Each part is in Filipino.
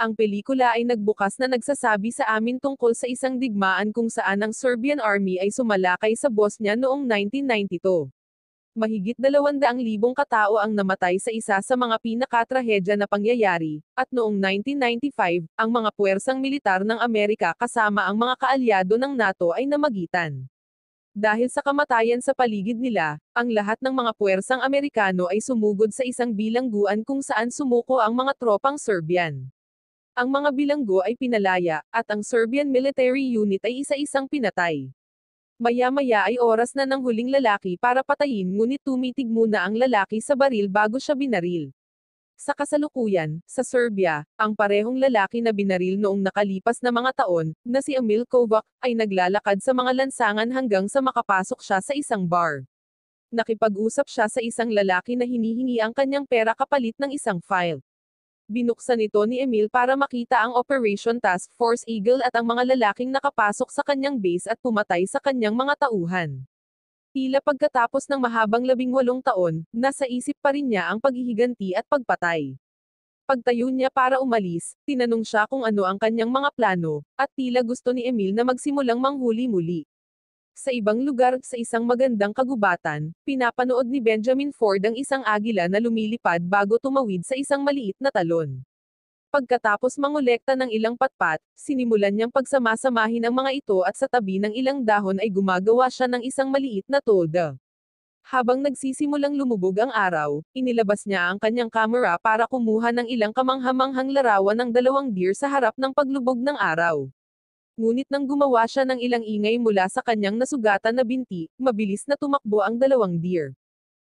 Ang pelikula ay nagbukas na nagsasabi sa amin tungkol sa isang digmaan kung saan ang Serbian Army ay sumalakay sa Bosnia noong 1992. Mahigit 200,000 katao ang namatay sa isa sa mga pinakatrahedya na pangyayari, at noong 1995, ang mga puwersang militar ng Amerika kasama ang mga kaalyado ng NATO ay namagitan. Dahil sa kamatayan sa paligid nila, ang lahat ng mga puwersang Amerikano ay sumugod sa isang bilangguan kung saan sumuko ang mga tropang Serbian. Ang mga bilanggo ay pinalaya, at ang Serbian Military Unit ay isa-isang pinatay. Maya-maya ay oras na ng huling lalaki para patayin ngunit tumitig muna ang lalaki sa baril bago siya binaril. Sa kasalukuyan, sa Serbia, ang parehong lalaki na binaril noong nakalipas na mga taon, na si Emil Kovac, ay naglalakad sa mga lansangan hanggang sa makapasok siya sa isang bar. Nakipag-usap siya sa isang lalaki na hinihingi ang kanyang pera kapalit ng isang file. Binuksan ito ni Emil para makita ang Operation Task Force Eagle at ang mga lalaking nakapasok sa kanyang base at pumatay sa kanyang mga tauhan. Tila pagkatapos ng mahabang 18 taon, nasa isip pa rin niya ang paghihiganti at pagpatay. Pagtayo niya para umalis, tinanong siya kung ano ang kanyang mga plano, at tila gusto ni Emil na magsimulang manghuli muli. Sa ibang lugar, sa isang magandang kagubatan, pinapanood ni Benjamin Ford ang isang agila na lumilipad bago tumawid sa isang maliit na talon. Pagkatapos mangolekta ng ilang patpat, sinimulan niyang pagsamasamahin ang mga ito at sa tabi ng ilang dahon ay gumagawa siya ng isang maliit na tolda. Habang nagsisimulang lumubog ang araw, inilabas niya ang kanyang kamera para kumuha ng ilang kamanghamanghang larawan ng 2 deer sa harap ng paglubog ng araw. Ngunit nang gumawa siya ng ilang ingay mula sa kanyang nasugatan na binti, mabilis na tumakbo ang 2 deer.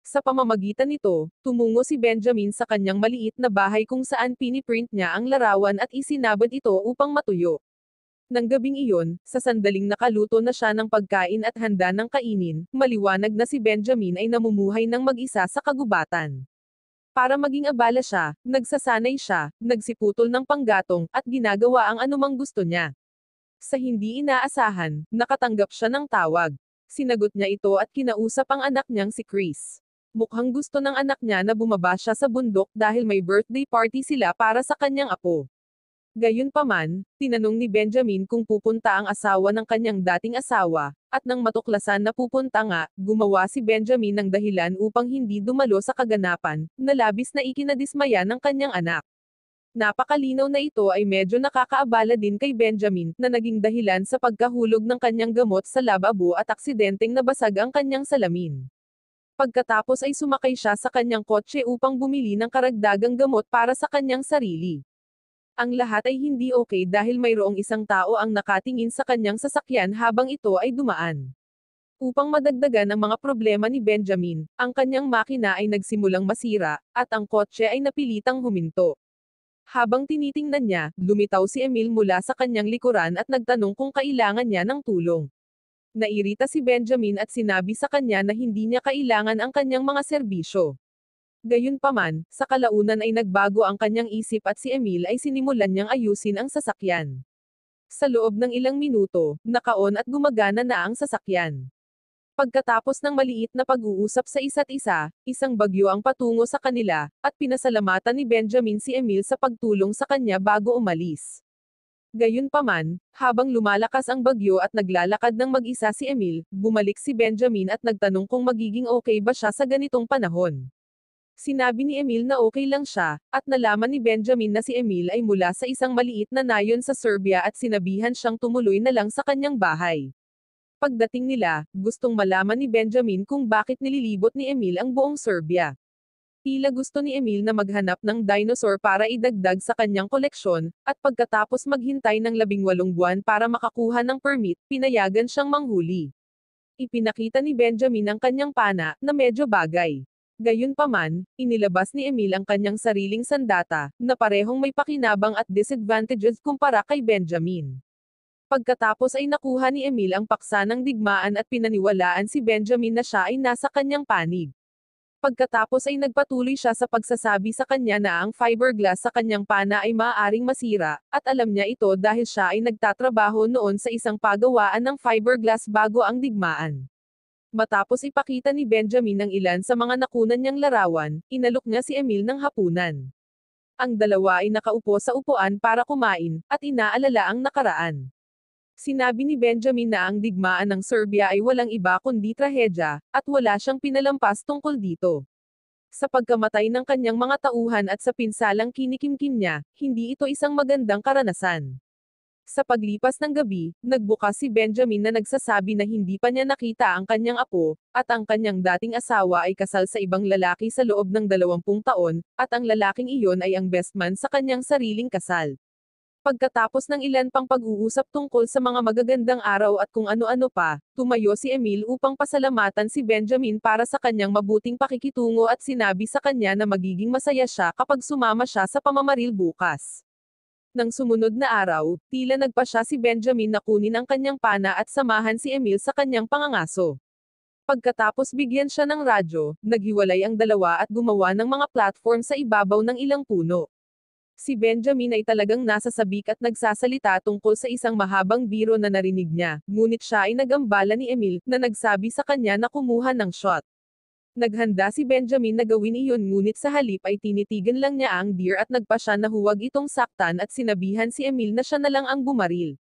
Sa pamamagitan nito, tumungo si Benjamin sa kanyang maliit na bahay kung saan piniprint niya ang larawan at isinabad ito upang matuyo. Nang gabing iyon, sa sandaling nakaluto na siya ng pagkain at handa ng kainin, maliwanag na si Benjamin ay namumuhay ng mag-isa sa kagubatan. Para maging abala siya, nagsasanay siya, nagsiputol ng panggatong, at ginagawa ang anumang gusto niya. Sa hindi inaasahan, nakatanggap siya ng tawag. Sinagot niya ito at kinausap ang anak niyang si Chris. Mukhang gusto ng anak niya na bumaba siya sa bundok dahil may birthday party sila para sa kanyang apo. Gayunpaman, tinanong ni Benjamin kung pupunta ang asawa ng kanyang dating asawa, at nang matuklasan na pupunta nga, gumawa si Benjamin ng dahilan upang hindi dumalo sa kaganapan, na labis na ikinadismaya ng kanyang anak. Napakalinaw na ito ay medyo nakakaabala din kay Benjamin, na naging dahilan sa pagkahulog ng kanyang gamot sa lababo at aksidenteng nabasag ang kanyang salamin. Pagkatapos ay sumakay siya sa kanyang kotse upang bumili ng karagdagang gamot para sa kanyang sarili. Ang lahat ay hindi okay dahil mayroong isang tao ang nakatingin sa kanyang sasakyan habang ito ay dumaan. Upang madagdagan ang mga problema ni Benjamin, ang kanyang makina ay nagsimulang masira, at ang kotse ay napilitang huminto. Habang tinitingnan niya, lumitaw si Emil mula sa kanyang likuran at nagtanong kung kailangan niya ng tulong. Nairita si Benjamin at sinabi sa kanya na hindi niya kailangan ang kanyang mga serbisyo. Gayunpaman, sa kalaunan ay nagbago ang kanyang isip at si Emil ay sinimulan niyang ayusin ang sasakyan. Sa loob ng ilang minuto, naka-on at gumagana na ang sasakyan. Pagkatapos ng maliit na pag-uusap sa isa't isa, isang bagyo ang patungo sa kanila, at pinasalamatan ni Benjamin si Emil sa pagtulong sa kanya bago umalis. Gayunpaman, habang lumalakas ang bagyo at naglalakad ng mag-isa si Emil, bumalik si Benjamin at nagtanong kung magiging okay ba siya sa ganitong panahon. Sinabi ni Emil na okay lang siya, at nalaman ni Benjamin na si Emil ay mula sa isang maliit na nayon sa Serbia at sinabihan siyang tumuloy na lang sa kanyang bahay. Pagdating nila, gustong malaman ni Benjamin kung bakit nililibot ni Emil ang buong Serbia. Tila gusto ni Emil na maghanap ng dinosaur para idagdag sa kanyang koleksyon, at pagkatapos maghintay ng 18 buwan para makakuha ng permit, pinayagan siyang manghuli. Ipinakita ni Benjamin ang kanyang pana, na medyo bagay. Gayunpaman, inilabas ni Emil ang kanyang sariling sandata, na parehong may pakinabang at disadvantages kumpara kay Benjamin. Pagkatapos ay nakuha ni Emil ang paksa ng digmaan at pinaniwalaan si Benjamin na siya ay nasa kanyang panig. Pagkatapos ay nagpatuloy siya sa pagsasabi sa kanya na ang fiberglass sa kanyang pana ay maaaring masira, at alam niya ito dahil siya ay nagtatrabaho noon sa isang pagawaan ng fiberglass bago ang digmaan. Matapos ipakita ni Benjamin ang ilan sa mga nakunan niyang larawan, inalok niya si Emil ng hapunan. Ang dalawa ay nakaupo sa upuan para kumain, at inaalala ang nakaraan. Sinabi ni Benjamin na ang digmaan ng Serbia ay walang iba kundi trahedya, at wala siyang pinalampas tungkol dito. Sa pagkamatay ng kanyang mga tauhan at sa pinsalang kinikimkim niya, hindi ito isang magandang karanasan. Sa paglipas ng gabi, nagbukas si Benjamin na nagsasabi na hindi pa niya nakita ang kanyang apo, at ang kanyang dating asawa ay kasal sa ibang lalaki sa loob ng 20 taon, at ang lalaking iyon ay ang best man sa kanyang sariling kasal. Pagkatapos ng ilan pang pag-uusap tungkol sa mga magagandang araw at kung ano-ano pa, tumayo si Emil upang pasalamatan si Benjamin para sa kanyang mabuting pakikitungo at sinabi sa kanya na magiging masaya siya kapag sumama siya sa pamamaril bukas. Nang sumunod na araw, tila nagpasya si Benjamin na kunin ang kanyang pana at samahan si Emil sa kanyang pangangaso. Pagkatapos bigyan siya ng radyo, naghiwalay ang dalawa at gumawa ng mga platform sa ibabaw ng ilang puno. Si Benjamin ay talagang nasa sabik at nagsasalita tungkol sa isang mahabang biro na narinig niya, ngunit siya ay nagambala ni Emil, na nagsabi sa kanya na kumuha ng shot. Naghanda si Benjamin na gawin iyon ngunit sa halip ay tinitigan lang niya ang deer at nagpa siya na huwag itong saktan at sinabihan si Emil na siya na lang ang bumaril.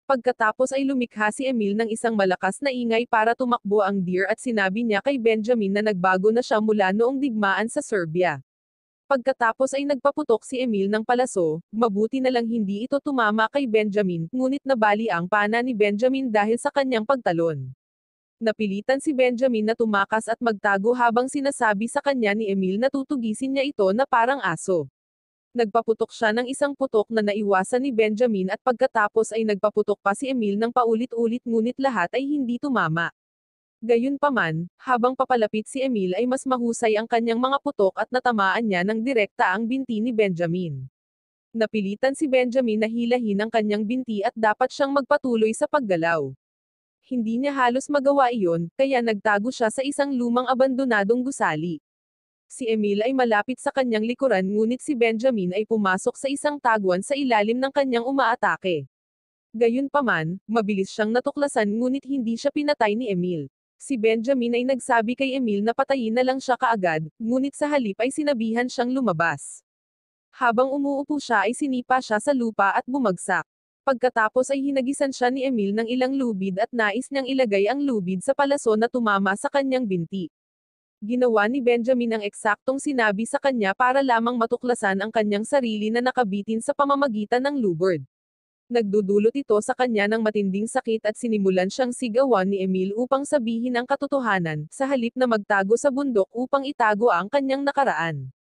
Pagkatapos ay lumikha si Emil ng isang malakas na ingay para tumakbo ang deer at sinabi niya kay Benjamin na nagbago na siya mula noong digmaan sa Serbia. Pagkatapos ay nagpaputok si Emil ng palaso, mabuti na lang hindi ito tumama kay Benjamin, ngunit nabali ang pana ni Benjamin dahil sa kanyang pagtalon. Napilitan si Benjamin na tumakas at magtago habang sinasabi sa kanya ni Emil na tutugisin niya ito na parang aso. Nagpaputok siya ng isang putok na naiwasan ni Benjamin at pagkatapos ay nagpaputok pa si Emil ng paulit-ulit ngunit lahat ay hindi tumama. Gayunpaman, habang papalapit si Emil ay mas mahusay ang kanyang mga putok at natamaan niya ng direkta ang binti ni Benjamin. Napilitan si Benjamin na hilahin ang kanyang binti at dapat siyang magpatuloy sa paggalaw. Hindi niya halos magawa iyon, kaya nagtago siya sa isang lumang abandonadong gusali. Si Emil ay malapit sa kanyang likuran ngunit si Benjamin ay pumasok sa isang taguan sa ilalim ng kanyang umaatake. Gayunpaman, mabilis siyang natuklasan ngunit hindi siya pinatay ni Emil. Si Benjamin ay nagsabi kay Emil na patayin na lang siya kaagad, ngunit sa halip ay sinabihan siyang lumabas. Habang umuupo siya ay sinipa siya sa lupa at bumagsak. Pagkatapos ay hinagisan siya ni Emil ng ilang lubid at nais niyang ilagay ang lubid sa palaso na tumama sa kanyang binti. Ginawa ni Benjamin ang eksaktong sinabi sa kanya para lamang matuklasan ang kanyang sarili na nakabitin sa pamamagitan ng lubid. Nagdudulot ito sa kanya ng matinding sakit at sinimulan siyang sigawan ni Emil upang sabihin ang katotohanan, sa halip na magtago sa bundok upang itago ang kanyang nakaraan.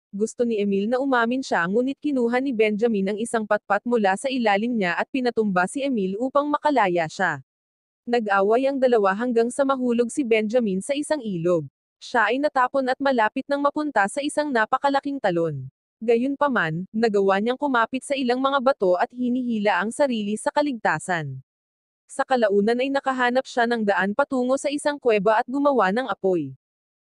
Gusto ni Emil na umamin siya ngunit kinuha ni Benjamin ang isang patpat mula sa ilalim niya at pinatumba si Emil upang makalaya siya. Nag-away ang dalawa hanggang sa mahulog si Benjamin sa isang ilog. Siya ay natapon at malapit nang mapunta sa isang napakalaking talon. Gayunpaman, nagawa niyang kumapit sa ilang mga bato at hinihila ang sarili sa kaligtasan. Sa kalaunan ay nakahanap siya ng daan patungo sa isang kuweba at gumawa ng apoy.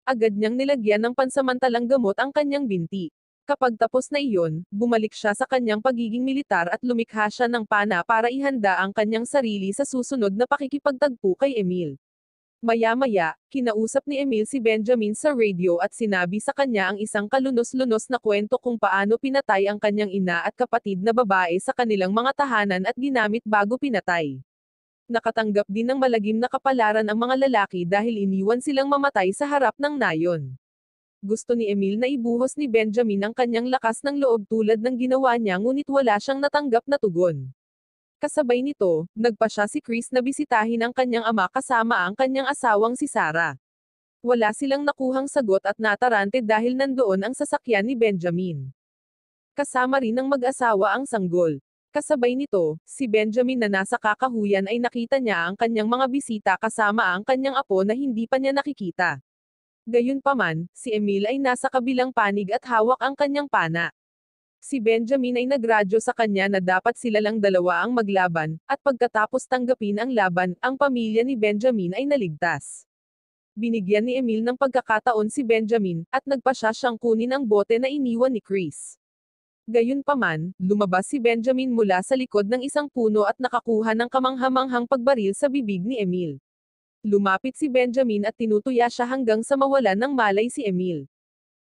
Agad niyang nilagyan ng pansamantalang gamot ang kanyang binti. Kapag tapos na iyon, bumalik siya sa kanyang pagiging militar at lumikha siya ng pana para ihanda ang kanyang sarili sa susunod na pakikipagtagpo kay Emil. Maya-maya, kinausap ni Emil si Benjamin sa radio at sinabi sa kanya ang isang kalunos-lunos na kwento kung paano pinatay ang kanyang ina at kapatid na babae sa kanilang mga tahanan at ginamit bago pinatay. Nakatanggap din ng malagim na kapalaran ang mga lalaki dahil iniwan silang mamatay sa harap ng nayon. Gusto ni Emil na ibuhos ni Benjamin ang kanyang lakas ng loob tulad ng ginawa niya ngunit wala siyang natanggap na tugon. Kasabay nito, nagpa siya si Chris na bisitahin ang kanyang ama kasama ang kanyang asawang si Sarah. Wala silang nakuhang sagot at natarante dahil nandoon ang sasakyan ni Benjamin. Kasama rin ng mag-asawa ang sanggol. Kasabay nito, si Benjamin na nasa kakahuyan ay nakita niya ang kanyang mga bisita kasama ang kanyang apo na hindi pa niya nakikita. Gayunpaman, si Emil ay nasa kabilang panig at hawak ang kanyang pana. Si Benjamin ay nagradyo sa kanya na dapat sila lang dalawa ang maglaban, at pagkatapos tanggapin ang laban, ang pamilya ni Benjamin ay naligtas. Binigyan ni Emil ng pagkakataon si Benjamin, at nagpa siyang kunin ang bote na iniwan ni Chris. Gayunpaman, lumabas si Benjamin mula sa likod ng isang puno at nakakuha ng kamanghamanghang pagbaril sa bibig ni Emil. Lumapit si Benjamin at tinutuya siya hanggang sa mawalan ng malay si Emil.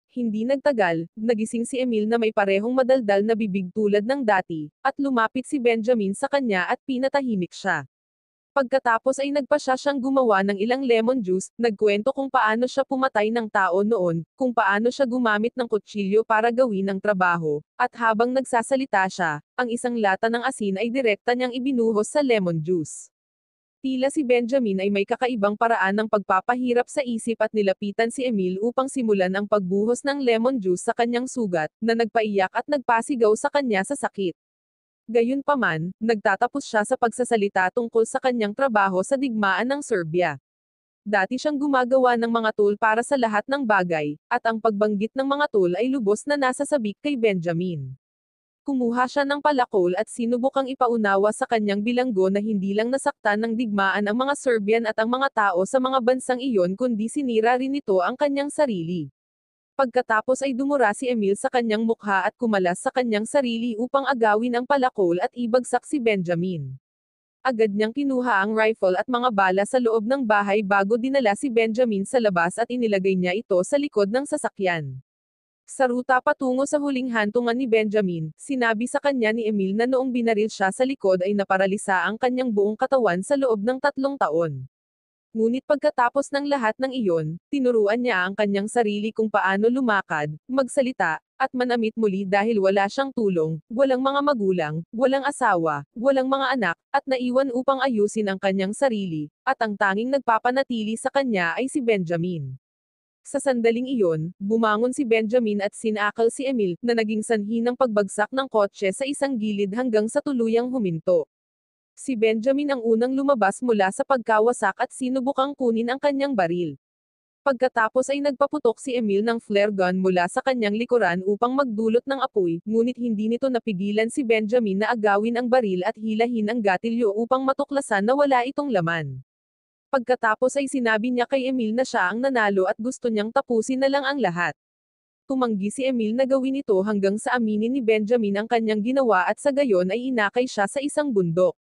Hindi nagtagal, nagising si Emil na may parehong madaldal na bibig tulad ng dati, at lumapit si Benjamin sa kanya at pinatahimik siya. Pagkatapos ay nagpasya siyang gumawa ng ilang lemon juice, nagkwento kung paano siya pumatay ng tao noon, kung paano siya gumamit ng kutsilyo para gawin ang trabaho, at habang nagsasalita siya, ang isang lata ng asin ay direkta niyang ibinuhos sa lemon juice. Tila si Benjamin ay may kakaibang paraan ng pagpapahirap sa isip at nilapitan si Emil upang simulan ang pagbuhos ng lemon juice sa kanyang sugat, na nagpaiyak at nagpasigaw sa kanya sa sakit. Gayunpaman, nagtatapos siya sa pagsasalita tungkol sa kanyang trabaho sa digmaan ng Serbia. Dati siyang gumagawa ng mga tool para sa lahat ng bagay, at ang pagbanggit ng mga tool ay lubos na nasasabik kay Benjamin. Kumuha siya ng palakol at sinubukang ipaunawa sa kanyang bilanggo na hindi lang nasaktan ng digmaan ang mga Serbian at ang mga tao sa mga bansang iyon kundi sinira rin nito ang kanyang sarili. Pagkatapos ay dumura si Emil sa kanyang mukha at kumalas sa kanyang sarili upang agawin ang palakol at ibagsak si Benjamin. Agad niyang kinuha ang rifle at mga bala sa loob ng bahay bago dinala si Benjamin sa labas at inilagay niya ito sa likod ng sasakyan. Sa ruta patungo sa huling hantungan ni Benjamin, sinabi sa kanya ni Emil na noong binaril siya sa likod ay naparalisa ang kanyang buong katawan sa loob ng 3 taon. Ngunit pagkatapos ng lahat ng iyon, tinuruan niya ang kanyang sarili kung paano lumakad, magsalita, at manamit muli dahil wala siyang tulong, walang mga magulang, walang asawa, walang mga anak, at naiwan upang ayusin ang kanyang sarili, at ang tanging nagpapanatili sa kanya ay si Benjamin. Sa sandaling iyon, bumangon si Benjamin at sinakal si Emil, na naging sanhi ng pagbagsak ng kotse sa isang gilid hanggang sa tuluyang huminto. Si Benjamin ang unang lumabas mula sa pagkawasak at sinubukang kunin ang kanyang baril. Pagkatapos ay nagpaputok si Emil ng flare gun mula sa kanyang likuran upang magdulot ng apoy, ngunit hindi nito napigilan si Benjamin na agawin ang baril at hilahin ang gatilyo upang matuklasan na wala itong laman. Pagkatapos ay sinabi niya kay Emil na siya ang nanalo at gusto niyang tapusin na lang ang lahat. Tumanggi si Emil na gawin ito hanggang sa aminin ni Benjamin ang kanyang ginawa at sa gayon ay inakay siya sa isang bundok.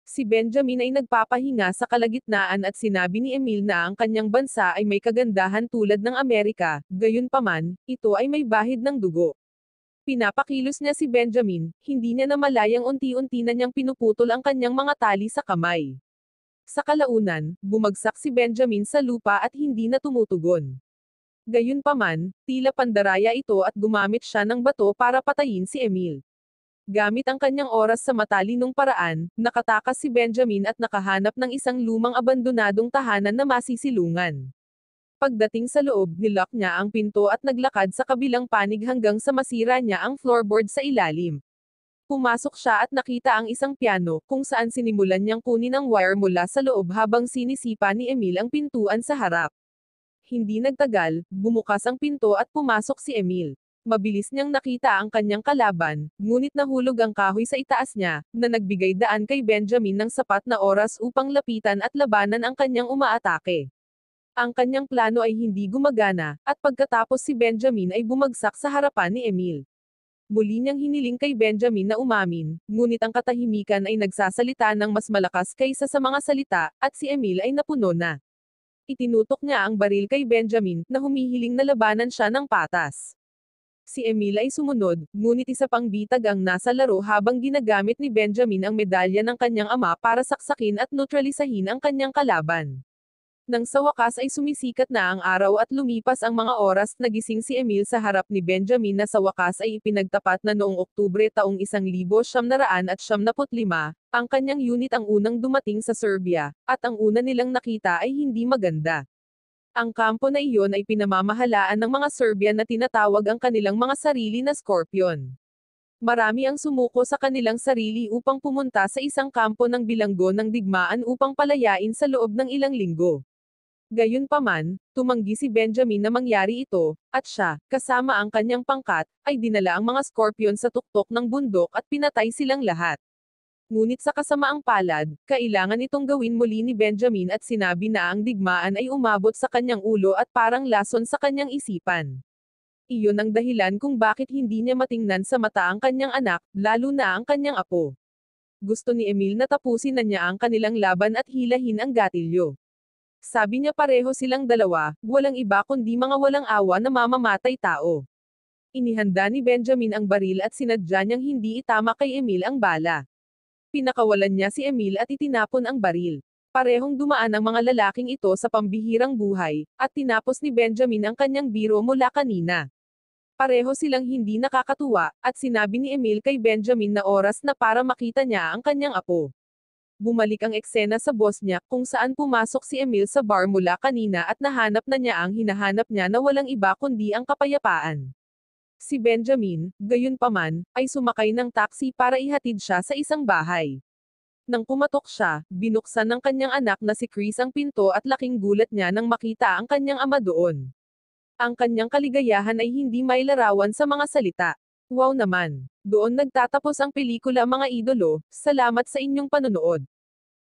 Si Benjamin ay nagpapahinga sa kalagitnaan at sinabi ni Emil na ang kanyang bansa ay may kagandahan tulad ng Amerika, gayunpaman, ito ay may bahid ng dugo. Pinapakilos niya si Benjamin, hindi niya namalayang unti-unti na niyang pinuputol ang kanyang mga tali sa kamay. Sa kalaunan, bumagsak si Benjamin sa lupa at hindi na tumutugon. Gayunpaman, tila pandaraya ito at gumamit siya ng bato para patayin si Emil. Gamit ang kanyang oras sa matalinong paraan, nakatakas si Benjamin at nakahanap ng isang lumang abandonadong tahanan na masisilungan. Pagdating sa loob, nilock niya ang pinto at naglakad sa kabilang panig hanggang sa masira niya ang floorboard sa ilalim. Pumasok siya at nakita ang isang piano, kung saan sinimulan niyang kunin ang wire mula sa loob habang sinisipa ni Emil ang pintuan sa harap. Hindi nagtagal, bumukas ang pinto at pumasok si Emil. Mabilis niyang nakita ang kanyang kalaban, ngunit nahulog ang kahoy sa itaas niya, na nagbigay daan kay Benjamin ng sapat na oras upang lapitan at labanan ang kanyang umaatake. Ang kanyang plano ay hindi gumagana, at pagkatapos si Benjamin ay bumagsak sa harapan ni Emil. Muli niyang hiniling kay Benjamin na umamin, ngunit ang katahimikan ay nagsasalita ng mas malakas kaysa sa mga salita, at si Emil ay napuno na. Itinutok niya ang baril kay Benjamin, na humihiling na labanan siya ng patas. Si Emil ay sumunod, ngunit isa pang bitag ang nasa laro habang ginagamit ni Benjamin ang medalya ng kanyang ama para saksakin at neutralisahin ang kanyang kalaban. Nang sa wakas ay sumisikat na ang araw at lumipas ang mga oras, nagising si Emil sa harap ni Benjamin na sa wakas ay ipinagtapat na noong Oktubre taong 1975, ang kanyang unit ang unang dumating sa Serbia, at ang una nilang nakita ay hindi maganda. Ang kampo na iyon ay pinamamahalaan ng mga Serbian na tinatawag ang kanilang mga sarili na Scorpion. Marami ang sumuko sa kanilang sarili upang pumunta sa isang kampo ng bilanggo ng digmaan upang palayain sa loob ng ilang linggo. Gayunpaman, tumanggi si Benjamin na mangyari ito, at siya, kasama ang kanyang pangkat, ay dinala ang mga Scorpion sa tuktok ng bundok at pinatay silang lahat. Ngunit sa kasamaang palad, kailangan itong gawin muli ni Benjamin at sinabi na ang digmaan ay umabot sa kanyang ulo at parang lason sa kanyang isipan. Iyon ang dahilan kung bakit hindi niya matingnan sa mata ang kanyang anak, lalo na ang kanyang apo. Gusto ni Emil na tapusin na niya ang kanilang laban at hilahin ang gatilyo. Sabi niya pareho silang dalawa, walang iba kundi mga walang awa na mamamatay tao. Inihanda ni Benjamin ang baril at sinadya niyang hindi itama kay Emil ang bala. Pinakawalan niya si Emil at itinapon ang baril. Parehong dumaan ang mga lalaking ito sa pambihirang buhay, at tinapos ni Benjamin ang kanyang biro mula kanina. Pareho silang hindi nakakatuwa, at sinabi ni Emil kay Benjamin na oras na para makita niya ang kanyang apo. Bumalik ang eksena sa boss niya, kung saan pumasok si Emil sa bar mula kanina at nahanap na niya ang hinahanap niya na walang iba kundi ang kapayapaan. Si Benjamin, gayunpaman, ay sumakay ng taxi para ihatid siya sa isang bahay. Nang pumatok siya, binuksan ng kanyang anak na si Chris ang pinto at laking gulat niya nang makita ang kanyang ama doon. Ang kanyang kaligayahan ay hindi mailarawan sa mga salita. Wow naman! Doon nagtatapos ang pelikula mga idolo, salamat sa inyong panonood.